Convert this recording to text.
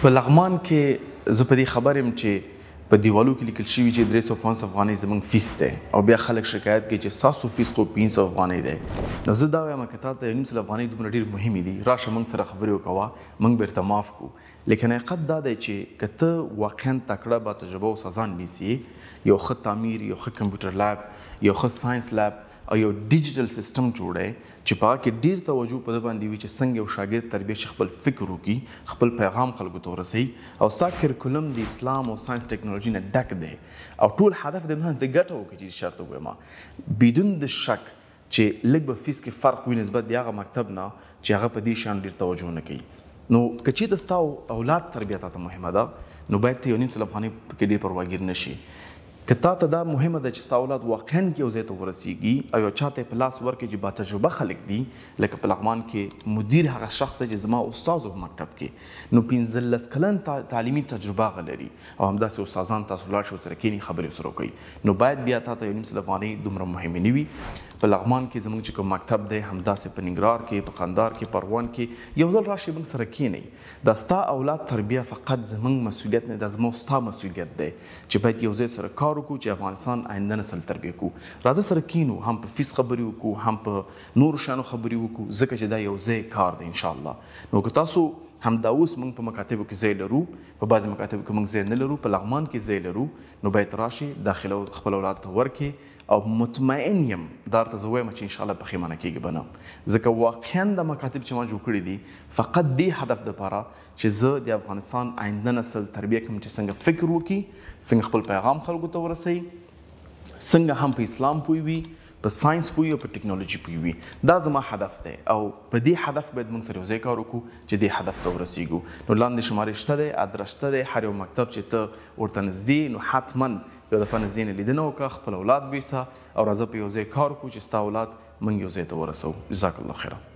په لغمان کې زه په دې خبر یم چې په دیوالو کې لیکل شوي چې 350 افغانۍ زموږ فیس دی او بیا خلک شکایت کوي چې ستاسو فیس خو 500 افغانۍ دی. نو زه دا وایم که تا ته 1.5 افغانۍ دومره ډېر مهمې دي، راشه موږ سره خبرې وکوه، موږ بیرته معاف کړو. لیکن حقیقت دا دی چې که ته واقعا تکړه با تجربه او سازان نیسي، یو ښه تعمیر، یو ښه کمپیوټر لیب، یو ښه ساینس لیب او یو ډیجیټل سیستم جوړی چې په هغه کې ډېر توجه په ده باندې وي چې څنګه یو شاګرد تربیه شي، خپل فکر وکړي، خپل پیغام خلکو ته ورسوي، او ستا کرکولم د اسلام او ساینس ټکنالوژي نه ډک دی او ټول هدف د نه د ګټه وکړي چې شرط ووایم بدون د شک چې لږ به فیس کې فرق وي نسبت د هغه مکتب نه چې هغه په دې شان ډېر توجه نه کوي. نو که چېرته ستا اولاد تربیه تا ته مهمه ده نو باید ته 1.5 افغانۍ پکې ډېر پرواګیر نه شي. که تا ته دا مهمه ده چې ستا اولاد واقعا یو ځای ته ورسیږي او یو چا ته یې په لاس ورکړي چې با تجربه خلک دي، لکه په لغمان کې مدیر هغه شخص دی چې زما استاد په مکتب کې، نو 15 کلن تعلیمي تجربه هغه لري او همداسې استادان تاسو لاړ شئ ورسره کښېنئ خبرې ورسره وکړئ، نو باید بیا تا ته 1.5 افغانۍ دومره مهمې نه وي. په لغمان کې زموږ چې کوم مکتب دی، همداسې په ننګرهار کې، په قندهار کې، پروان کې یو ځل راشئ موږ سره کښېنئ. دا ستا اولاد تربیه فقط زموږ مسؤلیت نه، دا زموږ ستا مسؤلیت دی چې باید یو ځای سره کار وکړو چې افغانستان آینده نسل تربیه کړو. راځه سره کښېنو، هم په فیس خبرې وکړو، هم په نورو شیانو خبرې وکړو، ځکه چې دا یو ځای کار دی انشاءالله. نو که تاسو همدا اوس موږ په مکاتبو کې ځای لرو، په بعضې مکاتبو کې موږ ځای نه لرو، په لغمان کې ځای لرو، نو باید راشئ، داخله خپل اولاد ته ورکړئ او مطمئن یم دا درته زه وایم چې انشاءالله پښیمانه کېږي به نه، ځکه واقعا دا مکاتب چې ما جوړ کړي دي فقط دې هدف دپاره چې زه د افغانستان آینده نسل تربیه کړم چې څنګه فکر وکړي، څنګه خپل پیغام خلکو ته ورسوي، څنګه هم په اسلام پوه وي، په ساینس پوه وي او په ټکنالوژي پوه وي. دا زما هدف دی او په دې هدف باید موږ سره یو ځای کار وکړو چې دې هدف ته ورسیږو. نو لاندې شمارې شته دی، ادرس شته دی، هر یو مکتب چې ته ورته نږدې نو حتما یو دفعه نږدې نه لیدنه وکړه، خپل اولاد بویسه او راځه په یو ځای کار وکړو چې ستا اولاد موږ یو ځای ته ورسوو. جزاک الله خیره.